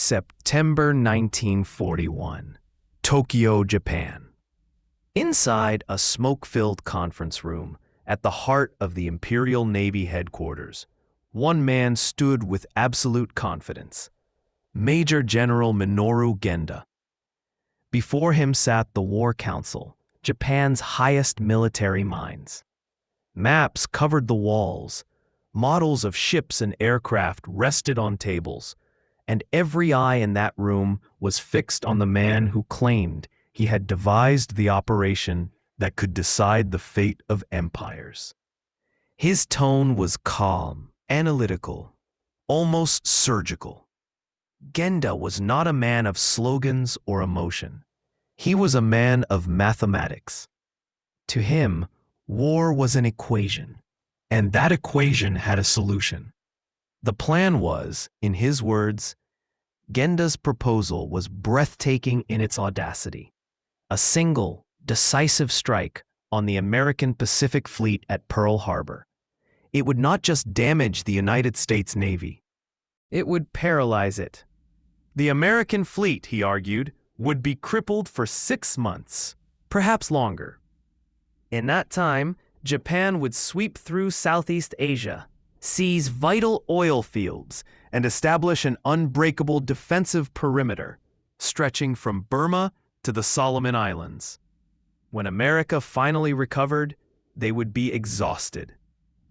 September 1941, Tokyo, Japan. Inside a smoke-filled conference room at the heart of the Imperial Navy headquarters, one man stood with absolute confidence: Major General Minoru Genda. Before him sat the War Council, Japan's highest military minds. Maps covered the walls, models of ships and aircraft rested on tables, and every eye in that room was fixed on the man who claimed he had devised the operation that could decide the fate of empires. His tone was calm, analytical, almost surgical. Genda was not a man of slogans or emotion. He was a man of mathematics. To him, war was an equation, and that equation had a solution. The plan was, in his words, Genda's proposal was breathtaking in its audacity. A single, decisive strike on the American Pacific Fleet at Pearl Harbor. It would not just damage the United States Navy. It would paralyze it. The American fleet, he argued, would be crippled for 6 months, perhaps longer. In that time, Japan would sweep through Southeast Asia, seize vital oil fields, and establish an unbreakable defensive perimeter, stretching from Burma to the Solomon Islands. When America finally recovered, they would be exhausted.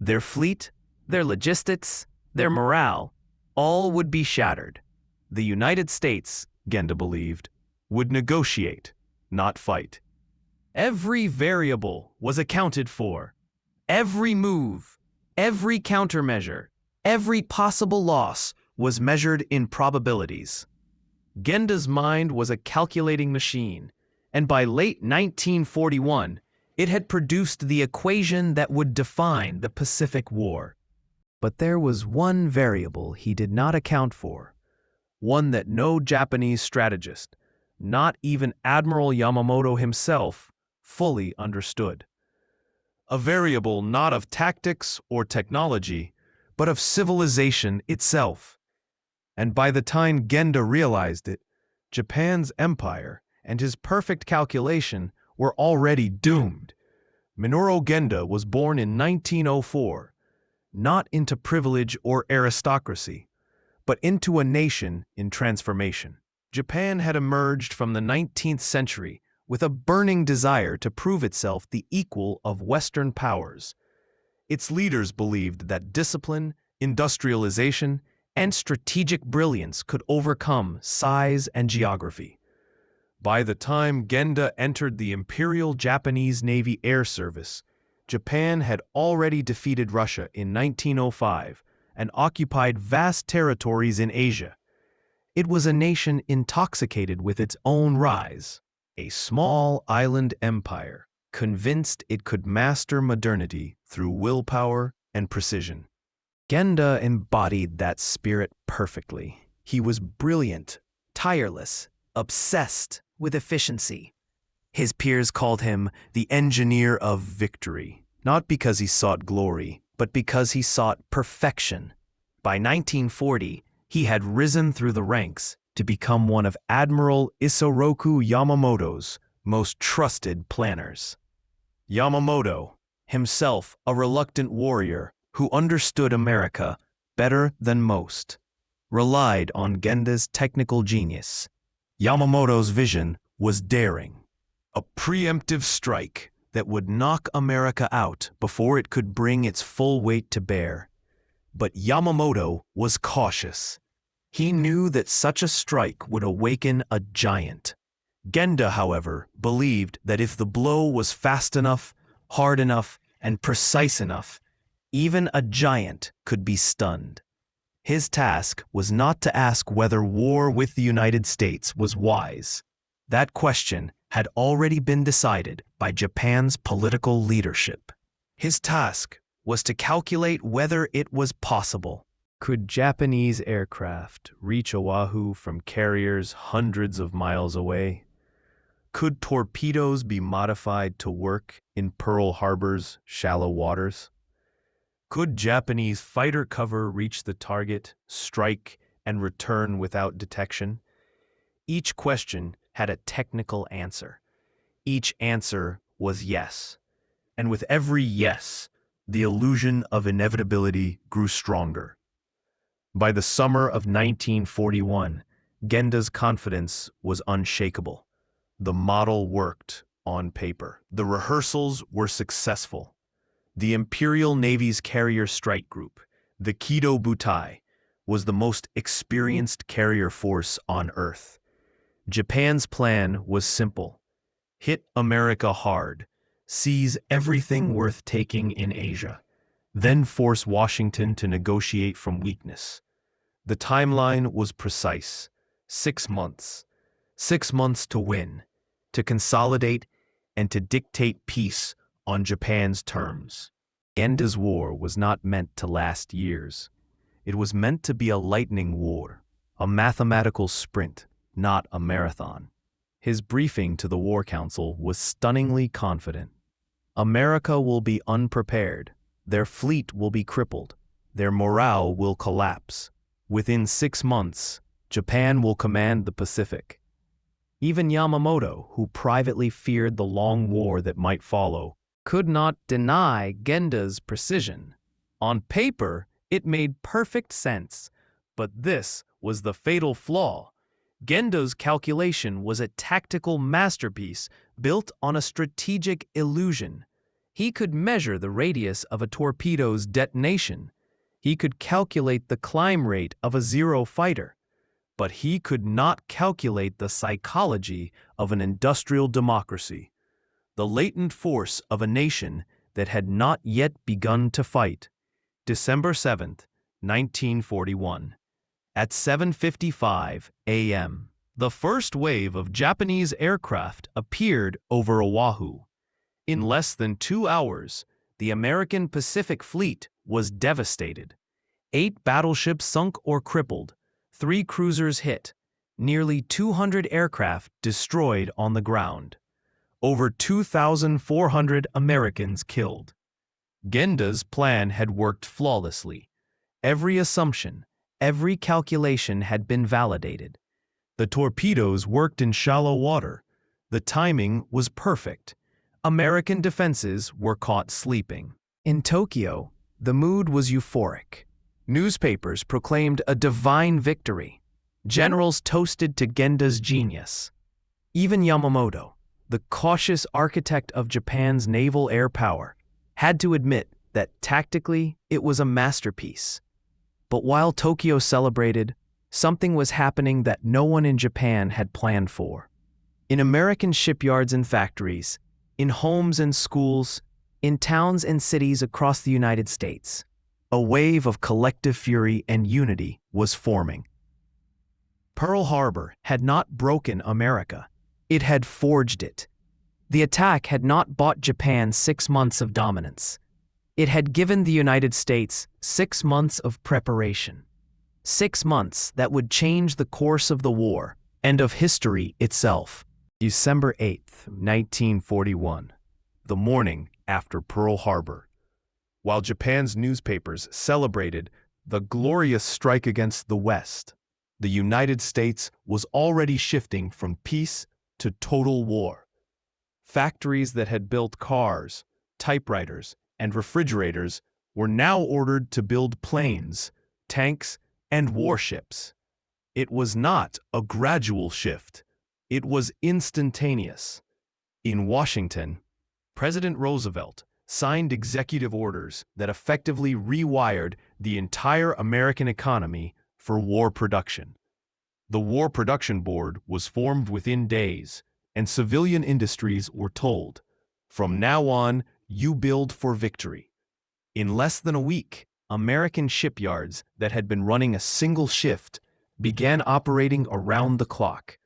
Their fleet, their logistics, their morale, all would be shattered. The United States, Genda believed, would negotiate, not fight. Every variable was accounted for. Every move, every countermeasure, every possible loss was measured in probabilities. Genda's mind was a calculating machine, and by late 1941, it had produced the equation that would define the Pacific War. But there was one variable he did not account for, one that no Japanese strategist, not even Admiral Yamamoto himself, fully understood. A variable not of tactics or technology, but of civilization itself. And by the time Genda realized it, Japan's empire and his perfect calculation were already doomed. Minoru Genda was born in 1904, not into privilege or aristocracy, but into a nation in transformation. Japan had emerged from the 19th century with a burning desire to prove itself the equal of Western powers. Its leaders believed that discipline, industrialization, and strategic brilliance could overcome size and geography. By the time Genda entered the Imperial Japanese Navy Air Service, Japan had already defeated Russia in 1905 and occupied vast territories in Asia. It was a nation intoxicated with its own rise, a small island empire, convinced it could master modernity through willpower and precision. Genda embodied that spirit perfectly. He was brilliant, tireless, obsessed with efficiency. His peers called him the engineer of victory, not because he sought glory, but because he sought perfection. By 1940, he had risen through the ranks to become one of Admiral Isoroku Yamamoto's most trusted planners. Yamamoto, himself a reluctant warrior who understood America better than most, relied on Genda's technical genius. Yamamoto's vision was daring, a preemptive strike that would knock America out before it could bring its full weight to bear. But Yamamoto was cautious. He knew that such a strike would awaken a giant. Genda, however, believed that if the blow was fast enough, hard enough, and precise enough, even a giant could be stunned. His task was not to ask whether war with the United States was wise. That question had already been decided by Japan's political leadership. His task was to calculate whether it was possible. Could Japanese aircraft reach Oahu from carriers hundreds of miles away? Could torpedoes be modified to work in Pearl Harbor's shallow waters? Could Japanese fighter cover reach the target, strike, and return without detection? Each question had a technical answer. Each answer was yes. And with every yes, the illusion of inevitability grew stronger. By the summer of 1941, Genda's confidence was unshakable. The model worked on paper. The rehearsals were successful. The Imperial Navy's carrier strike group, the Kido Butai, was the most experienced carrier force on Earth. Japan's plan was simple: hit America hard, seize everything worth taking in Asia, then force Washington to negotiate from weakness. The timeline was precise: 6 months. 6 months to win, to consolidate, and to dictate peace on Japan's terms. Genda's war was not meant to last years. It was meant to be a lightning war, a mathematical sprint, not a marathon. His briefing to the War Council was stunningly confident. America will be unprepared. Their fleet will be crippled. Their morale will collapse. Within 6 months, Japan will command the Pacific. Even Yamamoto, who privately feared the long war that might follow, could not deny Genda's precision. On paper, it made perfect sense, but this was the fatal flaw. Genda's calculation was a tactical masterpiece built on a strategic illusion. He could measure the radius of a torpedo's detonation. He could calculate the climb rate of a Zero fighter. But he could not calculate the psychology of an industrial democracy, the latent force of a nation that had not yet begun to fight. December 7th, 1941. At 7:55 a.m., the first wave of Japanese aircraft appeared over Oahu. In less than 2 hours, the American Pacific Fleet was devastated. 8 battleships sunk or crippled, 3 cruisers hit, nearly 200 aircraft destroyed on the ground, over 2,400 Americans killed. Genda's plan had worked flawlessly. Every assumption, every calculation had been validated. The torpedoes worked in shallow water. The timing was perfect. American defenses were caught sleeping. In Tokyo, the mood was euphoric. Newspapers proclaimed a divine victory. Generals toasted to Genda's genius. Even Yamamoto, the cautious architect of Japan's naval air power, had to admit that tactically it was a masterpiece. But while Tokyo celebrated, something was happening that no one in Japan had planned for. In American shipyards and factories, in homes and schools, in towns and cities across the United States, a wave of collective fury and unity was forming. Pearl Harbor had not broken America. It had forged it. The attack had not bought Japan 6 months of dominance. It had given the United States 6 months of preparation. 6 months that would change the course of the war and of history itself. December 8th, 1941, the morning after Pearl Harbor. While Japan's newspapers celebrated the glorious strike against the West, the United States was already shifting from peace to total war. Factories that had built cars, typewriters, and refrigerators were now ordered to build planes, tanks, and warships. It was not a gradual shift. It was instantaneous. In Washington, President Roosevelt signed executive orders that effectively rewired the entire American economy for war production. The War Production Board was formed within days, and civilian industries were told, "From now on, you build for victory." In less than a week, American shipyards that had been running a single shift began operating around the clock.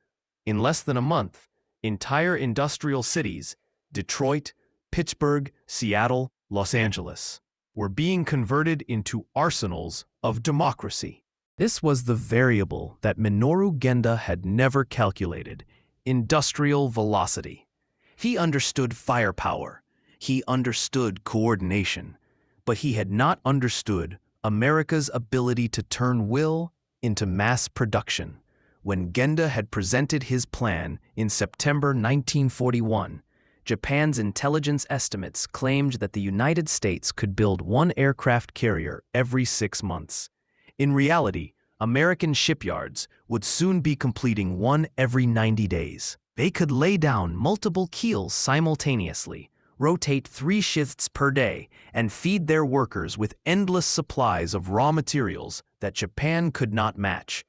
In less than a month, entire industrial cities, Detroit, Pittsburgh, Seattle, Los Angeles, were being converted into arsenals of democracy. This was the variable that Minoru Genda had never calculated: industrial velocity. He understood firepower. He understood coordination. But he had not understood America's ability to turn will into mass production. When Genda had presented his plan in September 1941, Japan's intelligence estimates claimed that the United States could build one aircraft carrier every 6 months. In reality, American shipyards would soon be completing one every 90 days. They could lay down multiple keels simultaneously, rotate 3 shifts per day, and feed their workers with endless supplies of raw materials that Japan could not match.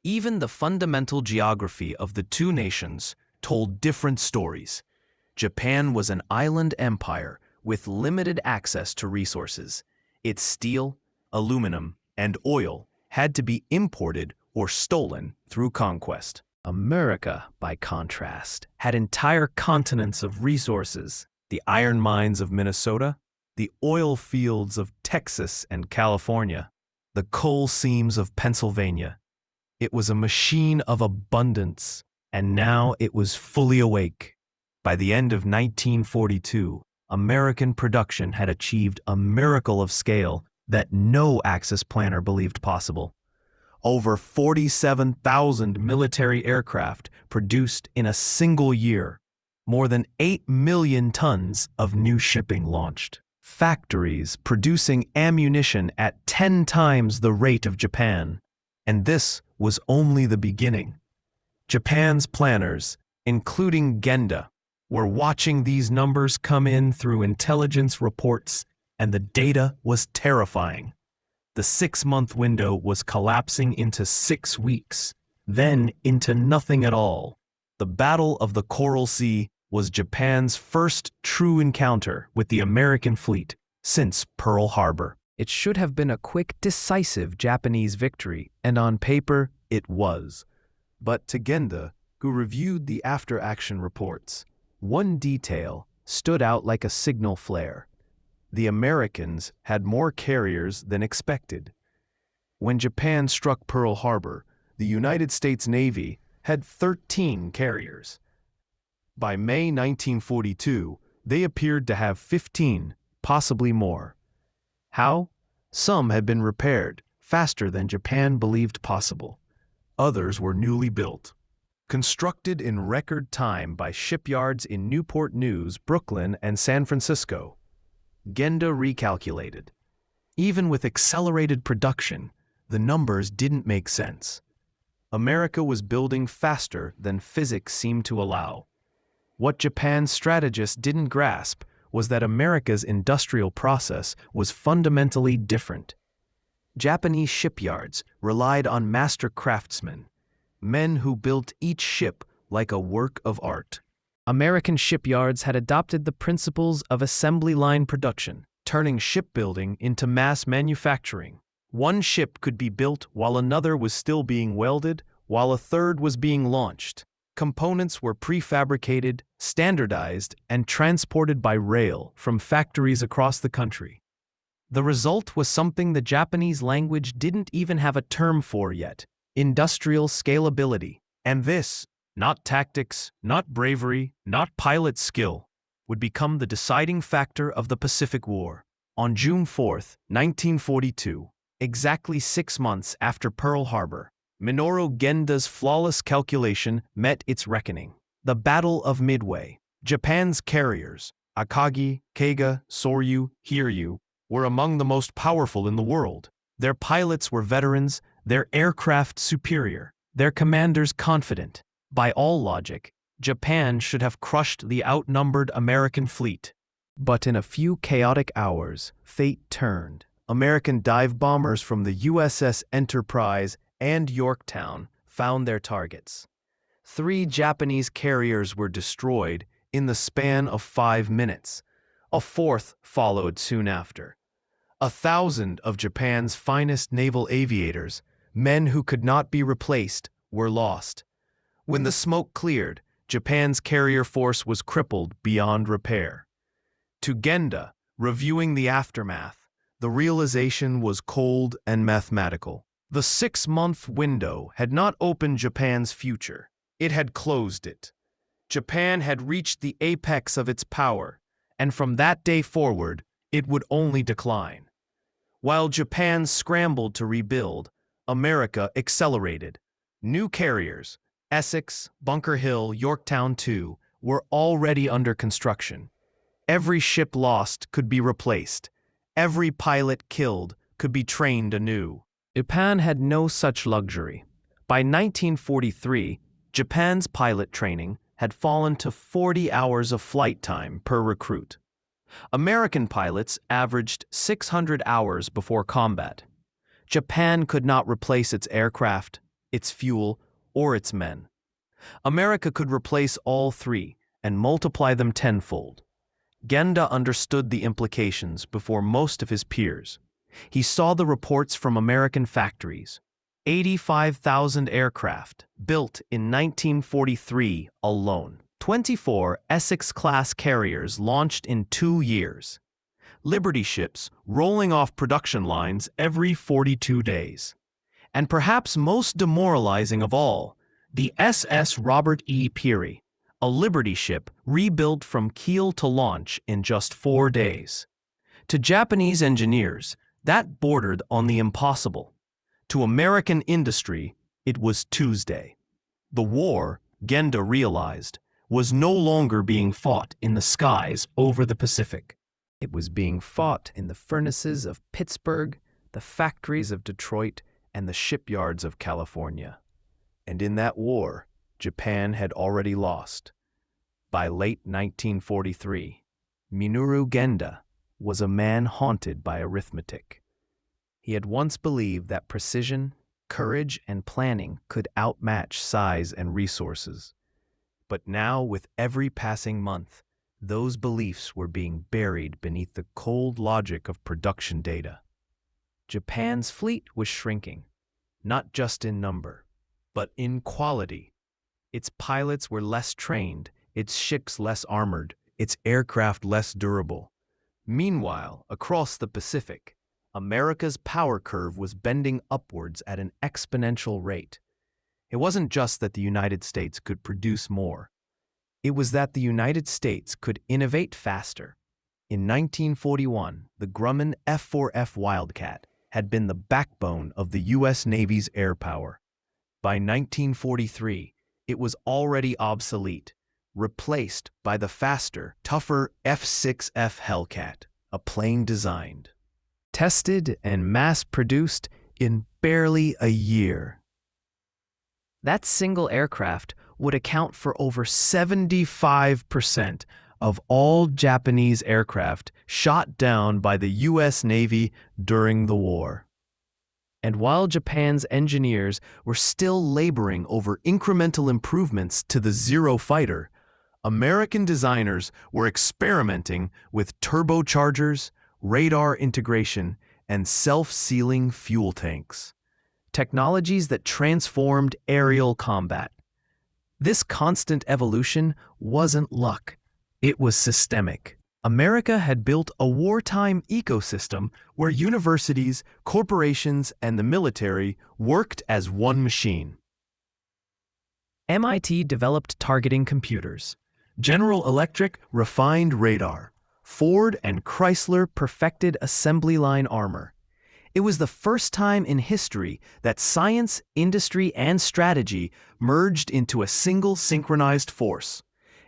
Even the fundamental geography of the two nations told different stories. Japan was an island empire with limited access to resources. Its steel, aluminum, and oil had to be imported or stolen through conquest. America, by contrast, had entire continents of resources: the iron mines of Minnesota, the oil fields of Texas and California, the coal seams of Pennsylvania. It was a machine of abundance, and now it was fully awake. By the end of 1942, American production had achieved a miracle of scale that no Axis planner believed possible. Over 47,000 military aircraft produced in a single year, more than 8 million tons of new shipping launched. Factories producing ammunition at 10 times the rate of Japan. And this was only the beginning. Japan's planners, including Genda, were watching these numbers come in through intelligence reports, and the data was terrifying. The 6-month window was collapsing into 6 weeks, then into nothing at all. The Battle of the Coral Sea was Japan's first true encounter with the American fleet since Pearl Harbor. It should have been a quick, decisive Japanese victory, and on paper, it was. But to Genda, who reviewed the after-action reports, one detail stood out like a signal flare. The Americans had more carriers than expected. When Japan struck Pearl Harbor, the United States Navy had 13 carriers. By May 1942, they appeared to have 15, possibly more. How? Some had been repaired faster than Japan believed possible. Others were newly built, constructed in record time by shipyards in Newport News, Brooklyn, and San Francisco. Genda recalculated. Even with accelerated production, the numbers didn't make sense. America was building faster than physics seemed to allow. What Japan's strategists didn't grasp was that America's industrial process was fundamentally different. Japanese shipyards relied on master craftsmen, men who built each ship like a work of art. American shipyards had adopted the principles of assembly line production, turning shipbuilding into mass manufacturing. One ship could be built while another was still being welded, while a third was being launched. Components were prefabricated, standardized, and transported by rail from factories across the country. The result was something the Japanese language didn't even have a term for yet: industrial scalability. And this, not tactics, not bravery, not pilot skill, would become the deciding factor of the Pacific War. On June 4, 1942, exactly 6 months after Pearl Harbor, Minoru Genda's flawless calculation met its reckoning. The Battle of Midway. Japan's carriers, Akagi, Keiga, Soryu, Hiryu, were among the most powerful in the world. Their pilots were veterans, their aircraft superior, their commanders confident. By all logic, Japan should have crushed the outnumbered American fleet. But in a few chaotic hours, fate turned. American dive bombers from the USS Enterprise and Yorktown found their targets. 3 Japanese carriers were destroyed in the span of 5 minutes. A 4th followed soon after. 1,000 of Japan's finest naval aviators, men who could not be replaced, were lost. When the smoke cleared, Japan's carrier force was crippled beyond repair. To Genda, reviewing the aftermath, the realization was cold and mathematical. The 6-month window had not opened Japan's future. It had closed it. Japan had reached the apex of its power, and from that day forward, it would only decline. While Japan scrambled to rebuild, America accelerated. New carriers, Essex, Bunker Hill, Yorktown II, were already under construction. Every ship lost could be replaced. Every pilot killed could be trained anew. Japan had no such luxury. By 1943, Japan's pilot training had fallen to 40 hours of flight time per recruit. American pilots averaged 600 hours before combat. Japan could not replace its aircraft, its fuel, or its men. America could replace all three and multiply them tenfold. Genda understood the implications before most of his peers. He saw the reports from American factories. 85,000 aircraft built in 1943 alone. 24 Essex-class carriers launched in 2 years. Liberty ships rolling off production lines every 42 days. And perhaps most demoralizing of all, the SS Robert E. Peary, a Liberty ship rebuilt from keel to launch in just 4 days. To Japanese engineers, that bordered on the impossible. To American industry, it was Tuesday. The war, Genda realized, was no longer being fought in the skies over the Pacific. It was being fought in the furnaces of Pittsburgh, the factories of Detroit, and the shipyards of California. And in that war, Japan had already lost. By late 1943, Minoru Genda was a man haunted by arithmetic. He had once believed that precision, courage, and planning could outmatch size and resources. But now, with every passing month, those beliefs were being buried beneath the cold logic of production data. Japan's fleet was shrinking, not just in number, but in quality. Its pilots were less trained, its ships less armored, its aircraft less durable. Meanwhile, across the Pacific, America's power curve was bending upwards at an exponential rate. It wasn't just that the United States could produce more. It was that the United States could innovate faster. In 1941, the Grumman F-4F Wildcat had been the backbone of the U.S. Navy's air power. By 1943, it was already obsolete, replaced by the faster, tougher F-6F Hellcat, a plane designed, tested, and mass-produced in barely a year. That single aircraft would account for over 75% of all Japanese aircraft shot down by the U.S. Navy during the war. And while Japan's engineers were still laboring over incremental improvements to the Zero fighter, American designers were experimenting with turbochargers, radar integration, and self-sealing fuel tanks. Technologies that transformed aerial combat. This constant evolution wasn't luck. It was systemic. America had built a wartime ecosystem where universities, corporations, and the military worked as one machine. MIT developed targeting computers. General Electric refined radar. Ford and Chrysler perfected assembly line armor. It was the first time in history that science, industry, and strategy merged into a single synchronized force.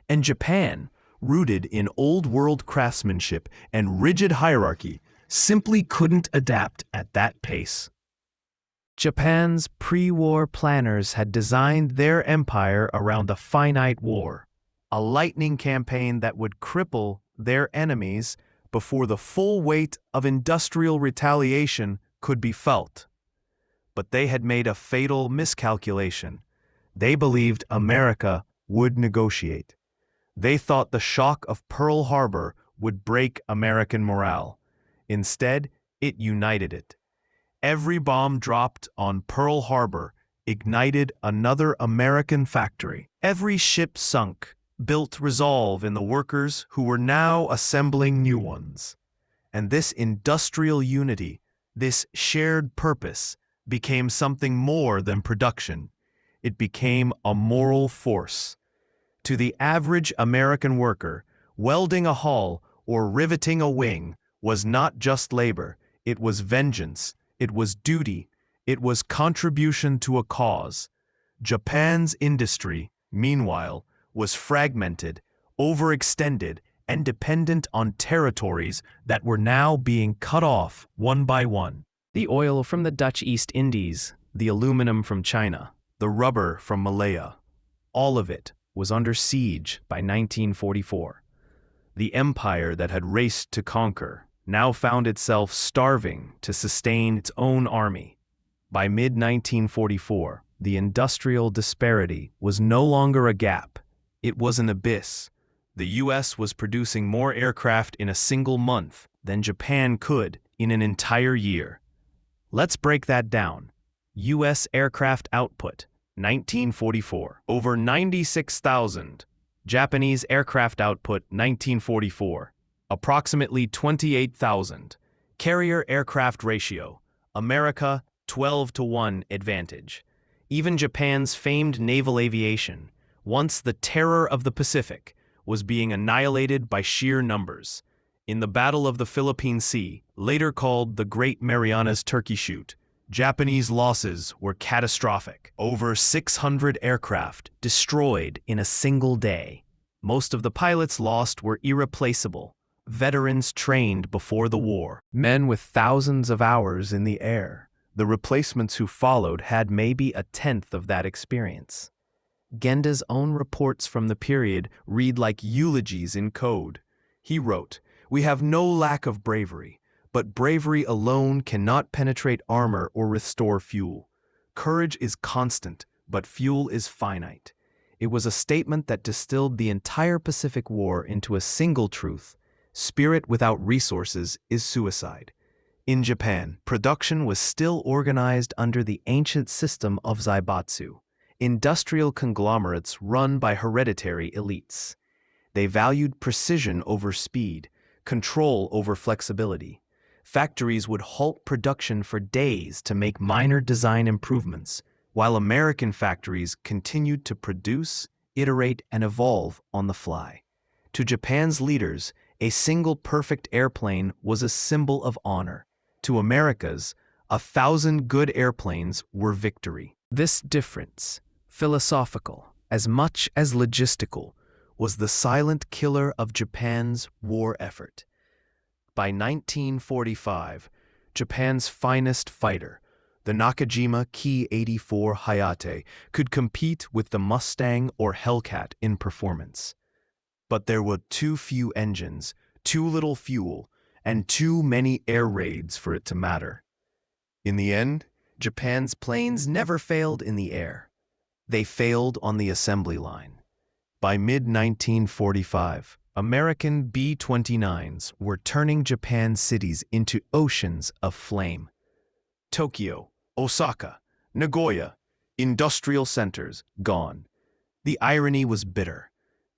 And Japan, rooted in old-world craftsmanship and rigid hierarchy, simply couldn't adapt at that pace. Japan's pre-war planners had designed their empire around a finite war, a lightning campaign that would cripple their enemies before the full weight of industrial retaliation could be felt. But they had made a fatal miscalculation. They believed America would negotiate. They thought the shock of Pearl Harbor would break American morale. Instead, it united it. Every bomb dropped on Pearl Harbor ignited another American factory. Every ship sunk built resolve in the workers who were now assembling new ones. And this industrial unity, this shared purpose, became something more than production. It became a moral force. To the average American worker, welding a hull or riveting a wing was not just labor, it was vengeance, it was duty, It was contribution to a cause. Japan's industry, meanwhile, was fragmented, overextended, and dependent on territories that were now being cut off one by one. The oil from the Dutch East Indies, the aluminum from China, the rubber from Malaya, all of it was under siege by 1944. The empire that had raced to conquer now found itself starving to sustain its own army. By mid-1944, the industrial disparity was no longer a gap, it was an abyss. The US was producing more aircraft in a single month than Japan could in an entire year. Let's break that down. US aircraft output, 1944, over 96,000. Japanese aircraft output, 1944, approximately 28,000. Carrier aircraft ratio, America, 12-to-1 advantage. Even Japan's famed naval aviation, once the terror of the Pacific, was being annihilated by sheer numbers. In the Battle of the Philippine Sea, later called the Great Marianas Turkey Shoot, Japanese losses were catastrophic. Over 600 aircraft destroyed in a single day. Most of the pilots lost were irreplaceable, veterans trained before the war, men with thousands of hours in the air. The replacements who followed had maybe a tenth of that experience. Genda's own reports from the period read like eulogies in code. He wrote, "We have no lack of bravery, but bravery alone cannot penetrate armor or restore fuel. Courage is constant, but fuel is finite." It was a statement that distilled the entire Pacific War into a single truth: spirit without resources is suicide. In Japan, production was still organized under the ancient system of zaibatsu, industrial conglomerates run by hereditary elites. They valued precision over speed, control over flexibility. Factories would halt production for days to make minor design improvements, while American factories continued to produce, iterate, and evolve on the fly. To Japan's leaders, a single perfect airplane was a symbol of honor. To America's, 1,000 good airplanes were victory. This difference, philosophical as much as logistical, was the silent killer of Japan's war effort. By 1945, Japan's finest fighter, the Nakajima Ki-84 Hayate, could compete with the Mustang or Hellcat in performance. But there were too few engines, too little fuel, and too many air raids for it to matter. In the end, Japan's planes never failed in the air. They failed on the assembly line. By mid-1945, American B-29s were turning Japan's cities into oceans of flame. Tokyo, Osaka, Nagoya, industrial centers gone. The irony was bitter.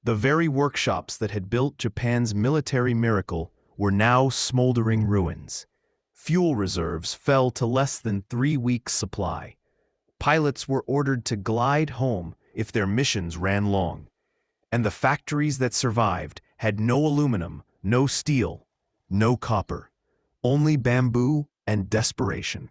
The very workshops that had built Japan's military miracle were now smoldering ruins. Fuel reserves fell to less than 3 weeks' supply. Pilots were ordered to glide home if their missions ran long. And the factories that survived had no aluminum, no steel, no copper, only bamboo and desperation.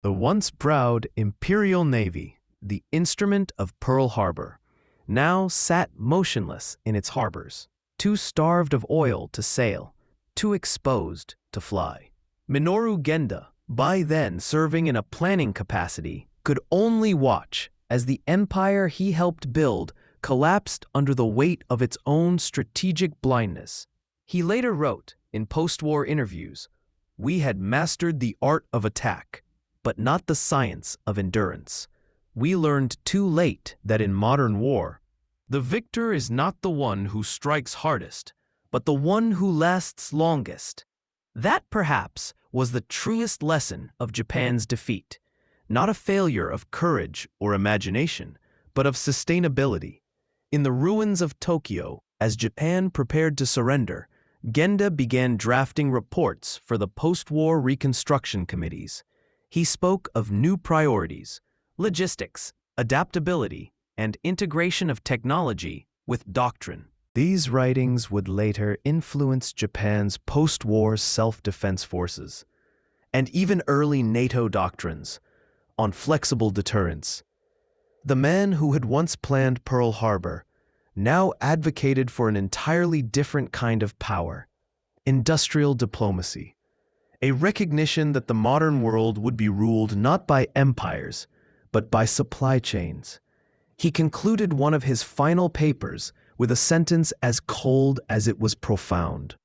The once proud Imperial Navy, the instrument of Pearl Harbor, now sat motionless in its harbors, too starved of oil to sail, too exposed to fly. Minoru Genda, by then serving in a planning capacity, could only watch as the empire he helped build collapsed under the weight of its own strategic blindness. He later wrote in post-war interviews, "We had mastered the art of attack, but not the science of endurance. We learned too late that in modern war, the victor is not the one who strikes hardest, but the one who lasts longest." That, perhaps, was the truest lesson of Japan's defeat. Not a failure of courage or imagination, but of sustainability. In the ruins of Tokyo, as Japan prepared to surrender, Genda began drafting reports for the post-war reconstruction committees. He spoke of new priorities: logistics, adaptability, and integration of technology with doctrine. These writings would later influence Japan's post-war self-defense forces, and even early NATO doctrines. on flexible deterrence. The man who had once planned Pearl Harbor now advocated for an entirely different kind of power: industrial diplomacy, a recognition that the modern world would be ruled not by empires, but by supply chains. He concluded one of his final papers with a sentence as cold as it was profound.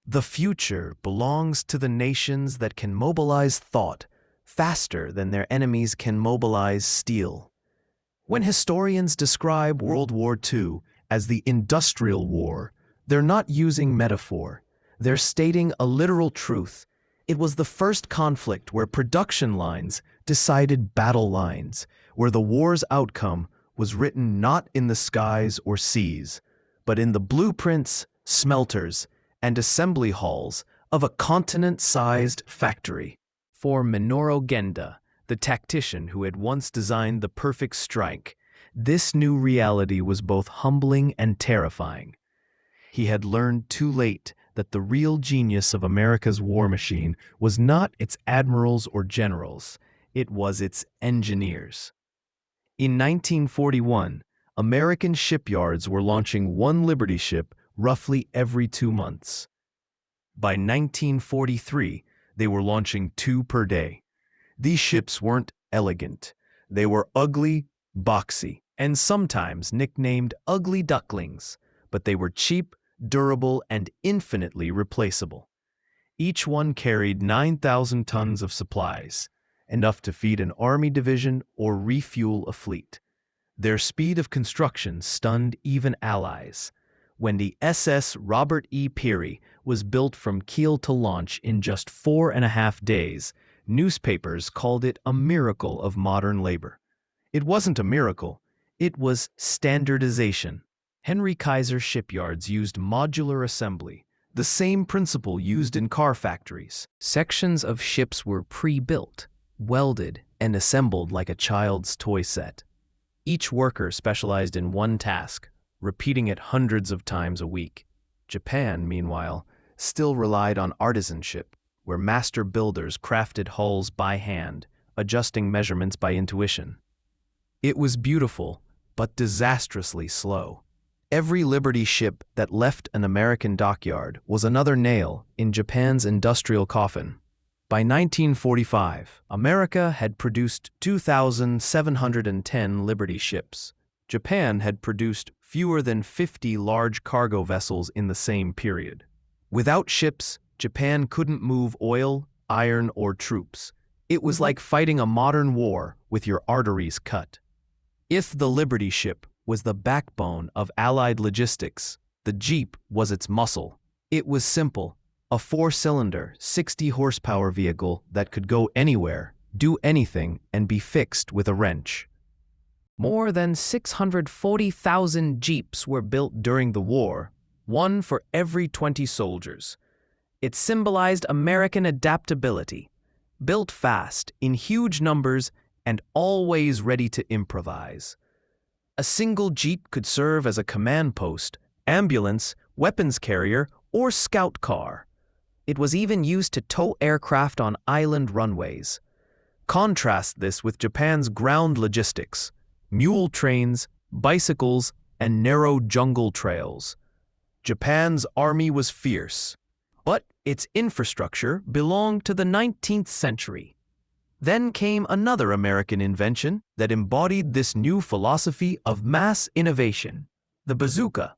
"The future belongs to the nations that can mobilize thought faster than their enemies can mobilize steel." When historians describe World War II as the Industrial War, they're not using metaphor. They're stating a literal truth. It was the first conflict where production lines decided battle lines, where the war's outcome was written not in the skies or seas, but in the blueprints, smelters, and assembly halls of a continent-sized factory. For Minoru Genda, the tactician who had once designed the perfect strike, this new reality was both humbling and terrifying. He had learned too late that the real genius of America's war machine was not its admirals or generals, it was its engineers. In 1941, American shipyards were launching one Liberty ship roughly every 2 months. By 1943, they were launching 2 per day. These ships weren't elegant. They were ugly, boxy, and sometimes nicknamed ugly ducklings, but they were cheap, durable, and infinitely replaceable. Each one carried 9,000 tons of supplies, enough to feed an army division or refuel a fleet. Their speed of construction stunned even allies. When the SS Robert E. Peary was built from keel to launch in just 4.5 days, newspapers called it a miracle of modern labor. It wasn't a miracle, it was standardization. Henry Kaiser shipyards used modular assembly, the same principle used in car factories. Sections of ships were pre-built, welded, and assembled like a child's toy set. Each worker specialized in one task, repeating it hundreds of times a week. Japan, meanwhile, still relied on artisanship, where master builders crafted hulls by hand, adjusting measurements by intuition. It was beautiful, but disastrously slow. Every Liberty ship that left an American dockyard was another nail in Japan's industrial coffin. By 1945, America had produced 2,710 Liberty ships. Japan had produced fewer than 50 large cargo vessels in the same period. Without ships, Japan couldn't move oil, iron, or troops. It was like fighting a modern war with your arteries cut. If the Liberty ship was the backbone of Allied logistics, the Jeep was its muscle. It was simple, a 4-cylinder, 60-horsepower vehicle that could go anywhere, do anything, and be fixed with a wrench. More than 640,000 Jeeps were built during the war, one for every 20 soldiers. It symbolized American adaptability, built fast, in huge numbers, and always ready to improvise. A single Jeep could serve as a command post, ambulance, weapons carrier, or scout car. It was even used to tow aircraft on island runways. Contrast this with Japan's ground logistics: mule trains, bicycles, and narrow jungle trails. Japan's army was fierce, but its infrastructure belonged to the 19th century. Then came another American invention that embodied this new philosophy of mass innovation: the bazooka.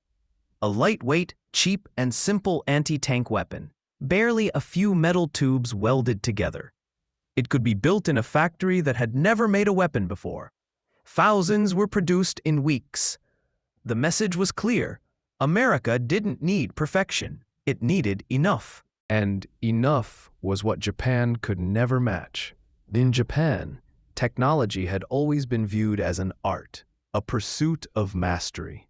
A lightweight, cheap, and simple anti-tank weapon, barely a few metal tubes welded together. It could be built in a factory that had never made a weapon before. Thousands were produced in weeks. The message was clear: America didn't need perfection, it needed enough. And enough was what Japan could never match. In Japan, technology had always been viewed as an art, a pursuit of mastery.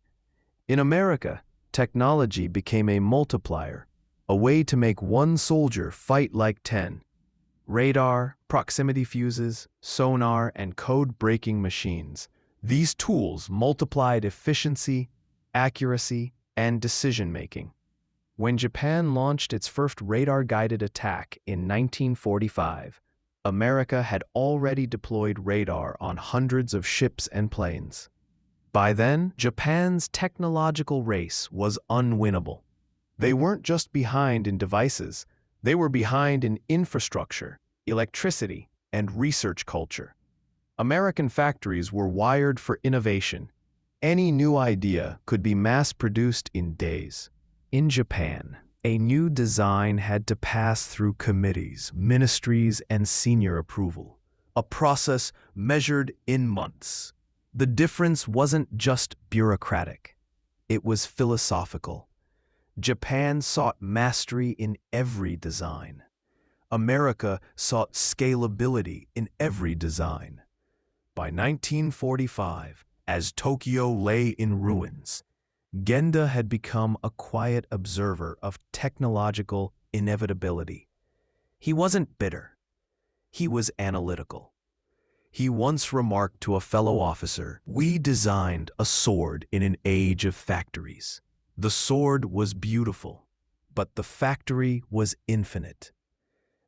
In America, technology became a multiplier, a way to make one soldier fight like 10. Radar, proximity fuses, sonar, and code-breaking machines. These tools multiplied efficiency, accuracy, and decision-making. When Japan launched its first radar-guided attack in 1945, America had already deployed radar on hundreds of ships and planes. By then, Japan's technological race was unwinnable. They weren't just behind in devices, they were behind in infrastructure, electricity, and research culture. American factories were wired for innovation. Any new idea could be mass-produced in days. In Japan, a new design had to pass through committees, ministries, and senior approval, a process measured in months. The difference wasn't just bureaucratic, it was philosophical. Japan sought mastery in every design. America sought scalability in every design. By 1945, as Tokyo lay in ruins, Genda had become a quiet observer of technological inevitability. He wasn't bitter. He was analytical. He once remarked to a fellow officer, "We designed a sword in an age of factories. The sword was beautiful, but the factory was infinite."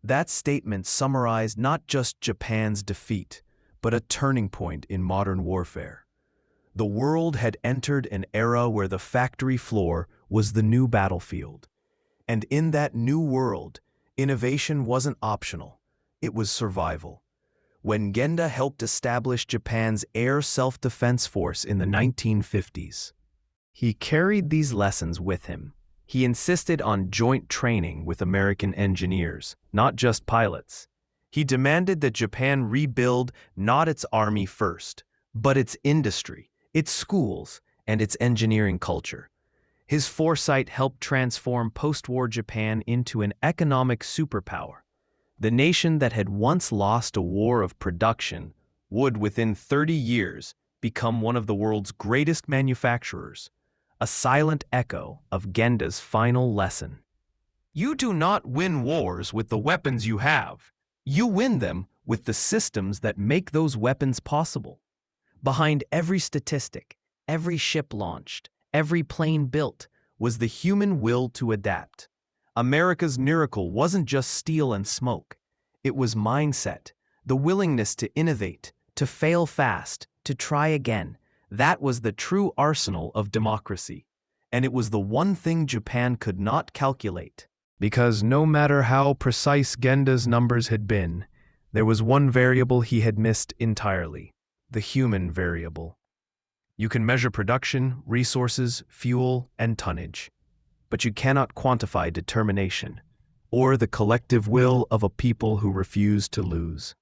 That statement summarized not just Japan's defeat, but a turning point in modern warfare. The world had entered an era where the factory floor was the new battlefield. And in that new world, innovation wasn't optional, it was survival. When Genda helped establish Japan's Air Self-Defense Force in the 1950s, he carried these lessons with him. He insisted on joint training with American engineers, not just pilots. He demanded that Japan rebuild not its army first, but its industry, its schools, and its engineering culture. His foresight helped transform post-war Japan into an economic superpower. The nation that had once lost a war of production would, within 30 years, become one of the world's greatest manufacturers, a silent echo of Genda's final lesson. You do not win wars with the weapons you have. You win them with the systems that make those weapons possible. Behind every statistic, every ship launched, every plane built, was the human will to adapt. America's miracle wasn't just steel and smoke. It was mindset, the willingness to innovate, to fail fast, to try again. That was the true arsenal of democracy. And it was the one thing Japan could not calculate. Because no matter how precise Genda's numbers had been, there was one variable he had missed entirely: the human variable. You can measure production, resources, fuel, and tonnage, but you cannot quantify determination or the collective will of a people who refuse to lose.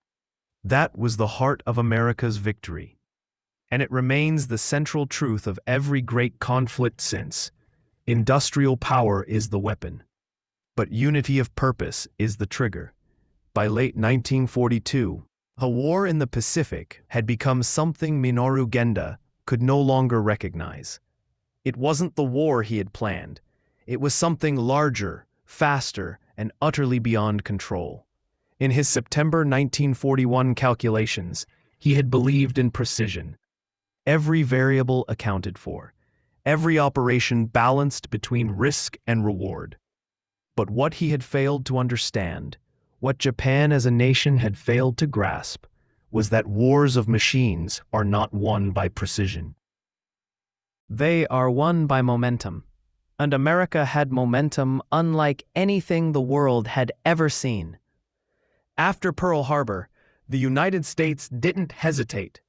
That was the heart of America's victory, and it remains the central truth of every great conflict since. Industrial power is the weapon, but unity of purpose is the trigger. By late 1942, a war in the Pacific had become something Minoru Genda could no longer recognize. It wasn't the war he had planned. It was something larger, faster, and utterly beyond control. In his September 1941 calculations, he had believed in precision. Every variable accounted for, every operation balanced between risk and reward. But what he had failed to understand, what Japan as a nation had failed to grasp, was that wars of machines are not won by precision. They are won by momentum, and America had momentum unlike anything the world had ever seen. After Pearl Harbor, the United States didn't hesitate.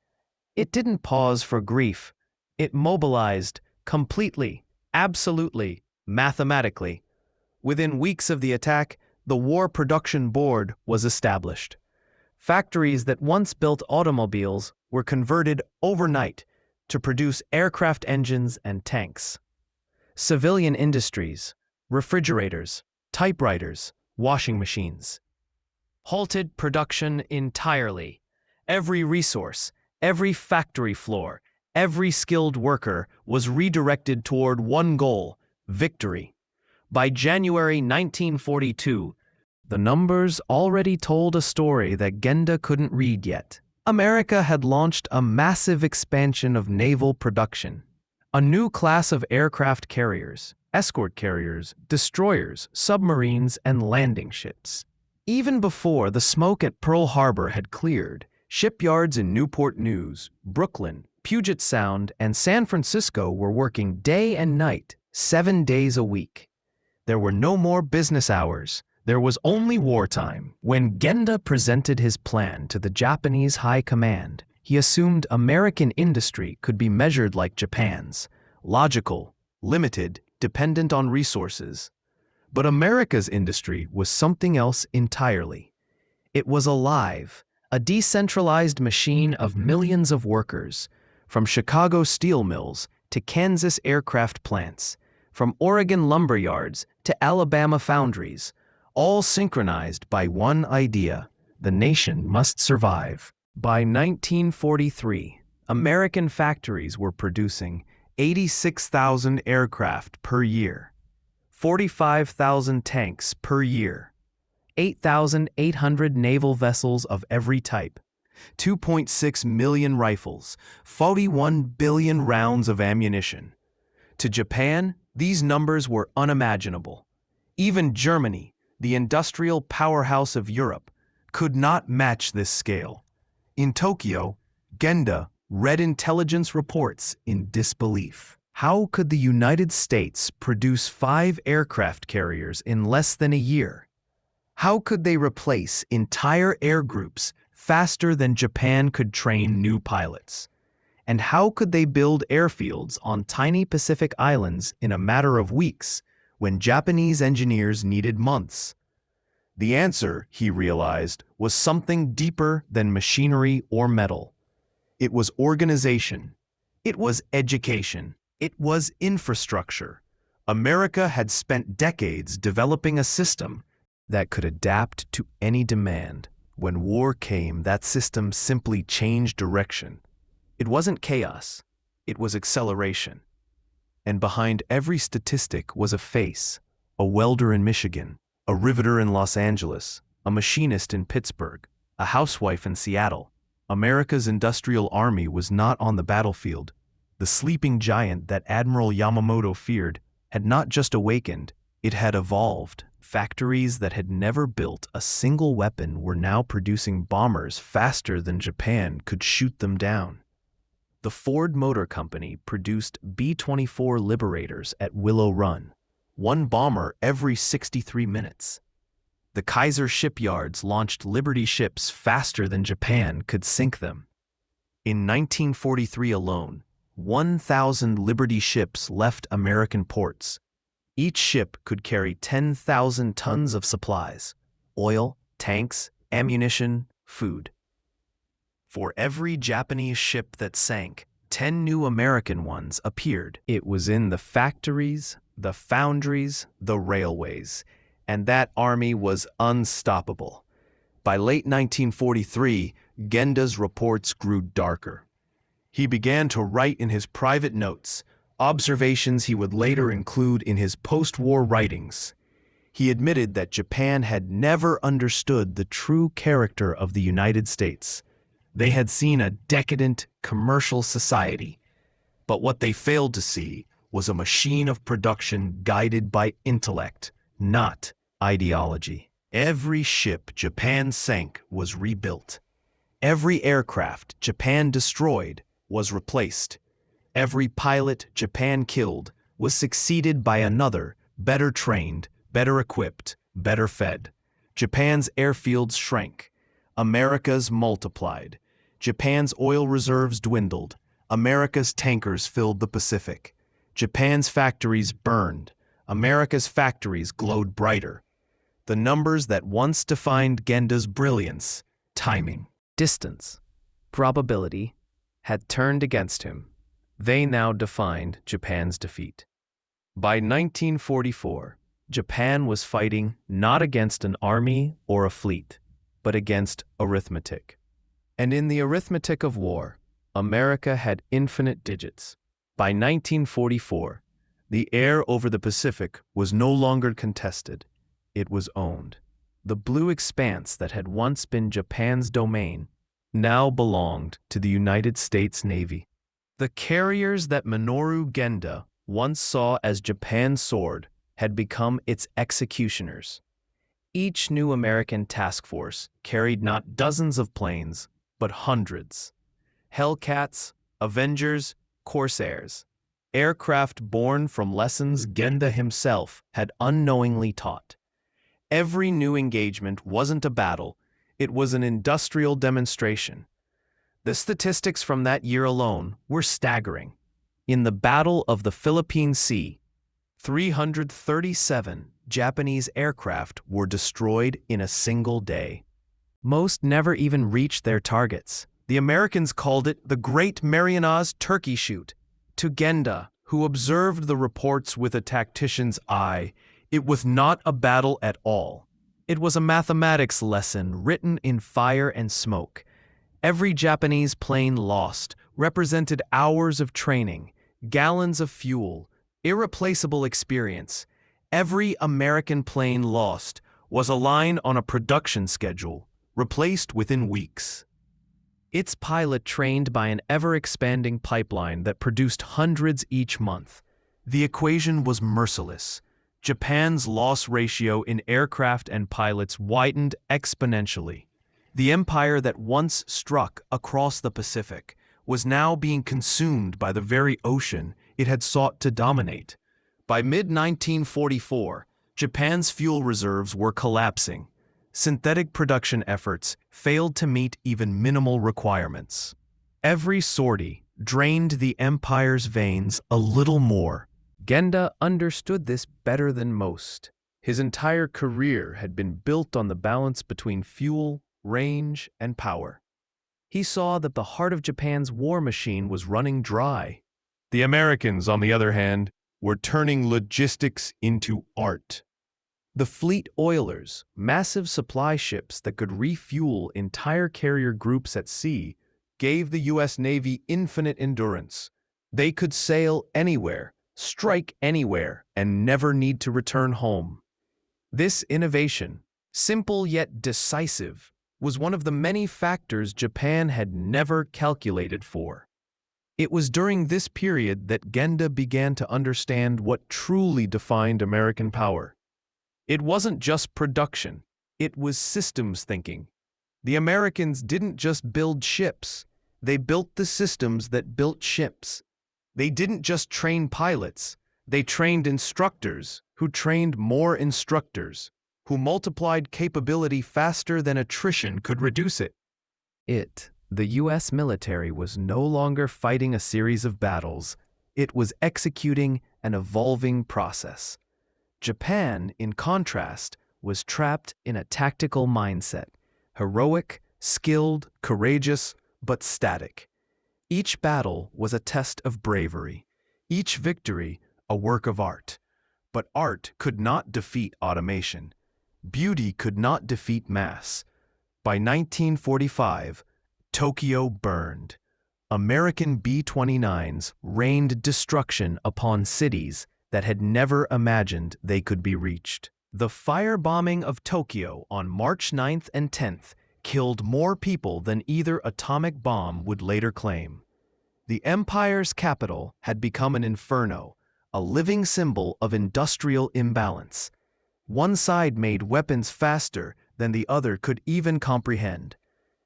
It didn't pause for grief. It mobilized completely, absolutely, mathematically. Within weeks of the attack, the War Production Board was established. Factories that once built automobiles were converted overnight to produce aircraft engines and tanks. Civilian industries, refrigerators, typewriters, washing machines, halted production entirely. Every resource, every factory floor, every skilled worker was redirected toward one goal: victory. By January 1942, the numbers already told a story that Genda couldn't read yet. America had launched a massive expansion of naval production. A new class of aircraft carriers, escort carriers, destroyers, submarines, and landing ships. Even before the smoke at Pearl Harbor had cleared, shipyards in Newport News, Brooklyn, Puget Sound, and San Francisco were working day and night, 7 days a week. There were no more business hours. There was only wartime. When Genda presented his plan to the Japanese High Command, he assumed American industry could be measured like Japan's, logical, limited, dependent on resources. But America's industry was something else entirely. It was alive, a decentralized machine of millions of workers, from Chicago steel mills to Kansas aircraft plants, from Oregon lumber yards to Alabama foundries, all synchronized by one idea: the nation must survive. By 1943, American factories were producing 86,000 aircraft per year, 45,000 tanks per year, 8,800 naval vessels of every type, 2.6 million rifles, 41 billion rounds of ammunition. To Japan, these numbers were unimaginable. Even Germany, the industrial powerhouse of Europe, could not match this scale. In Tokyo, Genda read intelligence reports in disbelief. How could the United States produce 5 aircraft carriers in less than a year? How could they replace entire air groups faster than Japan could train new pilots? And how could they build airfields on tiny Pacific islands in a matter of weeks when Japanese engineers needed months? The answer, he realized, was something deeper than machinery or metal. It was organization. It was education. It was infrastructure. America had spent decades developing a system that could adapt to any demand. When war came, that system simply changed direction. It wasn't chaos. It was acceleration. And behind every statistic was a face: a welder in Michigan, a riveter in Los Angeles, a machinist in Pittsburgh, a housewife in Seattle. America's industrial army was not on the battlefield. The sleeping giant that Admiral Yamamoto feared had not just awakened, it had evolved. Factories that had never built a single weapon were now producing bombers faster than Japan could shoot them down. The Ford Motor Company produced B-24 Liberators at Willow Run, one bomber every 63 minutes. The Kaiser shipyards launched Liberty ships faster than Japan could sink them. In 1943 alone, 1,000 Liberty ships left American ports. Each ship could carry 10,000 tons of supplies: oil, tanks, ammunition, food. For every Japanese ship that sank, 10 new American ones appeared. It was in the factories, the foundries, the railways, and that army was unstoppable. By late 1943, Genda's reports grew darker. He began to write in his private notes, observations he would later include in his post-war writings. He admitted that Japan had never understood the true character of the United States. They had seen a decadent, commercial society, but what they failed to see was a machine of production guided by intellect, not ideology. Every ship Japan sank was rebuilt. Every aircraft Japan destroyed was replaced. Every pilot Japan killed was succeeded by another, better trained, better equipped, better fed. Japan's airfields shrank. America's multiplied. Japan's oil reserves dwindled. America's tankers filled the Pacific. Japan's factories burned. America's factories glowed brighter. The numbers that once defined Genda's brilliance, timing, distance, probability, had turned against him. They now defined Japan's defeat. By 1944, Japan was fighting not against an army or a fleet, but against arithmetic. And in the arithmetic of war, America had infinite digits. By 1944, the air over the Pacific was no longer contested. It was owned. The blue expanse that had once been Japan's domain now belonged to the United States Navy. The carriers that Minoru Genda once saw as Japan's sword had become its executioners. Each new American task force carried not dozens of planes, but hundreds. Hellcats, Avengers, Corsairs. Aircraft born from lessons Genda himself had unknowingly taught. Every new engagement wasn't a battle, it was an industrial demonstration. The statistics from that year alone were staggering. In the Battle of the Philippine Sea, 337 Japanese aircraft were destroyed in a single day. Most never even reached their targets. The Americans called it the Great Marianas Turkey Shoot. To Genda, who observed the reports with a tactician's eye, it was not a battle at all. It was a mathematics lesson written in fire and smoke. Every Japanese plane lost represented hours of training, gallons of fuel, irreplaceable experience. Every American plane lost was a line on a production schedule, replaced within weeks. Its pilot trained by an ever-expanding pipeline that produced hundreds each month. The equation was merciless. Japan's loss ratio in aircraft and pilots widened exponentially. The empire that once struck across the Pacific was now being consumed by the very ocean it had sought to dominate. By mid-1944, Japan's fuel reserves were collapsing. Synthetic production efforts failed to meet even minimal requirements. Every sortie drained the empire's veins a little more. Genda understood this better than most. His entire career had been built on the balance between fuel, range, and power. He saw that the heart of Japan's war machine was running dry. The Americans, on the other hand, were turning logistics into art. The fleet oilers, massive supply ships that could refuel entire carrier groups at sea, gave the U.S. Navy infinite endurance. They could sail anywhere, strike anywhere, and never need to return home. This innovation, simple yet decisive, was one of the many factors Japan had never calculated for. It was during this period that Genda began to understand what truly defined American power. It wasn't just production, it was systems thinking. The Americans didn't just build ships, they built the systems that built ships. They didn't just train pilots, they trained instructors who trained more instructors, who multiplied capability faster than attrition could reduce it. The U.S. military, was no longer fighting a series of battles, it was executing an evolving process. Japan, in contrast, was trapped in a tactical mindset, heroic, skilled, courageous, but static. Each battle was a test of bravery, each victory a work of art. But art could not defeat automation. Beauty could not defeat mass. By 1945, Tokyo burned. American B-29s rained destruction upon cities that had never imagined they could be reached. The firebombing of Tokyo on March 9th and 10th killed more people than either atomic bomb would later claim. The empire's capital had become an inferno, a living symbol of industrial imbalance. One side made weapons faster than the other could even comprehend.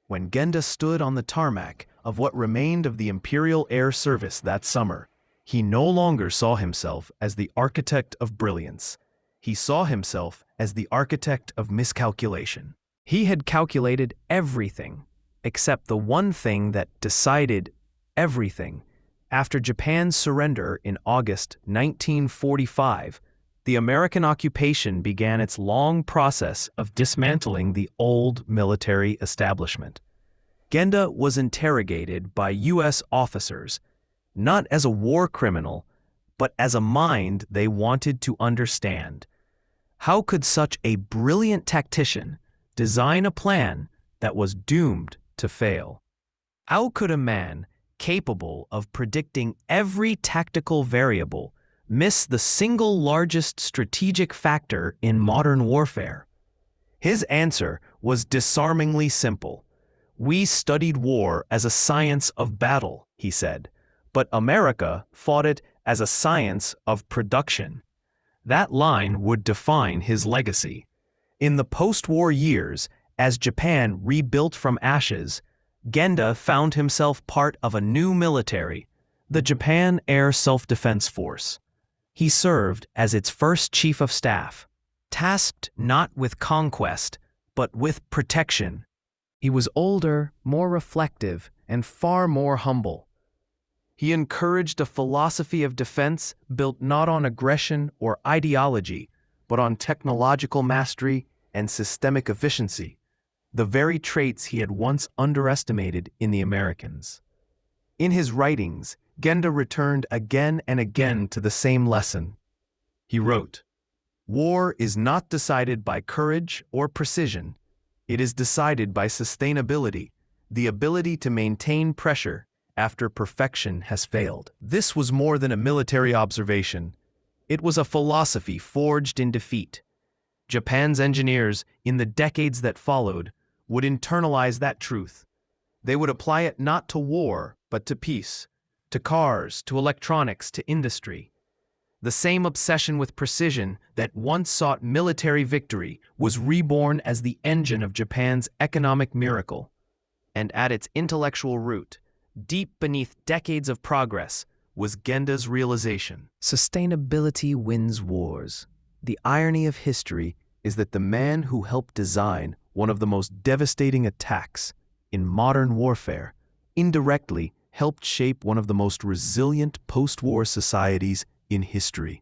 When Genda stood on the tarmac of what remained of the Imperial Air Service that summer, he no longer saw himself as the architect of brilliance. He saw himself as the architect of miscalculation. He had calculated everything, except the one thing that decided everything. After Japan's surrender in August 1945, the American occupation began its long process of dismantling the old military establishment. Genda was interrogated by U.S. officers, not as a war criminal, but as a mind they wanted to understand. How could such a brilliant tactician design a plan that was doomed to fail? How could a man capable of predicting every tactical variable miss the single largest strategic factor in modern warfare? His answer was disarmingly simple. "We studied war as a science of battle," he said, "but America fought it as a science of production." That line would define his legacy. In the post-war years, as Japan rebuilt from ashes, Genda found himself part of a new military, the Japan Air Self-Defense Force. He served as its first chief of staff, tasked not with conquest, but with protection. He was older, more reflective, and far more humble. He encouraged a philosophy of defense built not on aggression or ideology, but on technological mastery and systemic efficiency, the very traits he had once underestimated in the Americans. In his writings, Genda returned again and again to the same lesson. He wrote, "War is not decided by courage or precision. It is decided by sustainability, the ability to maintain pressure after perfection has failed." This was more than a military observation. It was a philosophy forged in defeat. Japan's engineers, in the decades that followed, would internalize that truth. They would apply it not to war, but to peace, to cars, to electronics, to industry. The same obsession with precision that once sought military victory was reborn as the engine of Japan's economic miracle. And at its intellectual root, deep beneath decades of progress, was Genda's realization. Sustainability wins wars. The irony of history is that the man who helped design one of the most devastating attacks in modern warfare indirectly helped shape one of the most resilient post-war societies in history.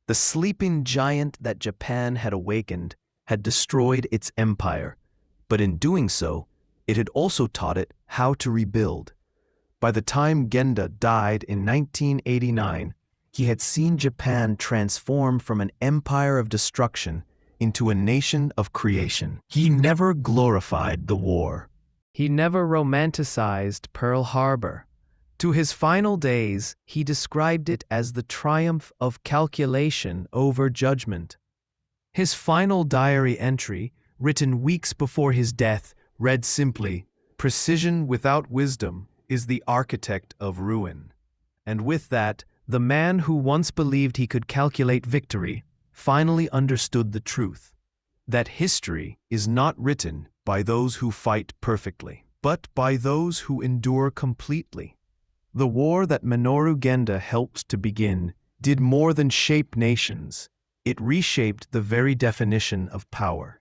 The sleeping giant that Japan had awakened had destroyed its empire, but in doing so, it had also taught it how to rebuild. By the time Genda died in 1989, he had seen Japan transform from an empire of destruction into a nation of creation. He never glorified the war. He never romanticized Pearl Harbor. To his final days, he described it as the triumph of calculation over judgment. His final diary entry, written weeks before his death, read simply, "Precision without wisdom is the architect of ruin." And with that, the man who once believed he could calculate victory finally understood the truth, that history is not written by those who fight perfectly, but by those who endure completely. The war that Minoru Genda helped to begin did more than shape nations. It reshaped the very definition of power.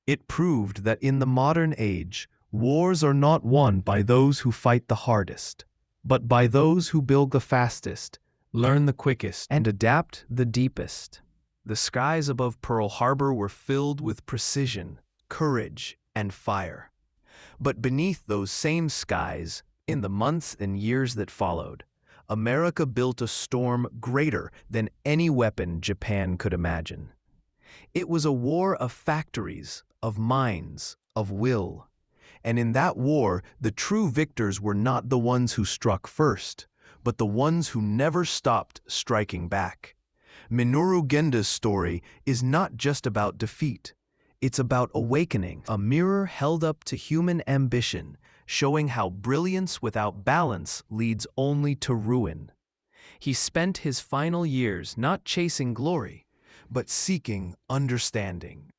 It proved that in the modern age, wars are not won by those who fight the hardest, but by those who build the fastest, learn the quickest, and adapt the deepest. The skies above Pearl Harbor were filled with precision, courage, and fire. But beneath those same skies, in the months and years that followed, America built a storm greater than any weapon Japan could imagine. It was a war of factories, of minds, of will. And in that war, the true victors were not the ones who struck first, but the ones who never stopped striking back. Minoru Genda's story is not just about defeat. It's about awakening, a mirror held up to human ambition, showing how brilliance without balance leads only to ruin. He spent his final years not chasing glory, but seeking understanding.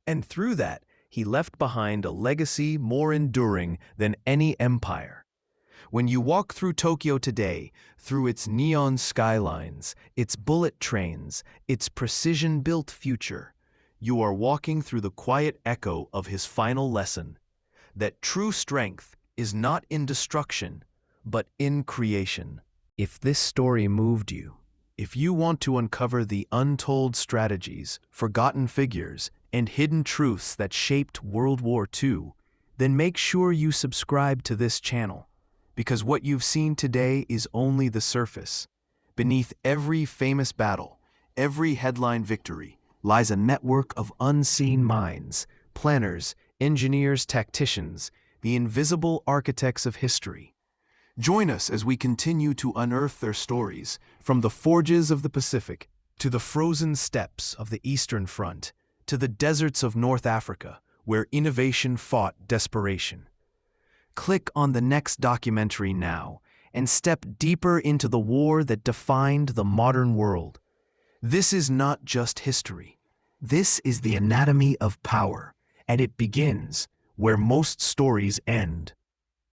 And through that, he left behind a legacy more enduring than any empire. When you walk through Tokyo today, through its neon skylines, its bullet trains, its precision-built future, you are walking through the quiet echo of his final lesson, that true strength is not in destruction, but in creation. If this story moved you, if you want to uncover the untold strategies, forgotten figures, and hidden truths that shaped World War II, then make sure you subscribe to this channel, because what you've seen today is only the surface. Beneath every famous battle, every headline victory, lies a network of unseen minds, planners, engineers, tacticians, the invisible architects of history. Join us as we continue to unearth their stories, from the forges of the Pacific, to the frozen steppes of the Eastern Front, to the deserts of North Africa, where innovation fought desperation. Click on the next documentary now and step deeper into the war that defined the modern world. This is not just history. This is the anatomy of power, and it begins where most stories end,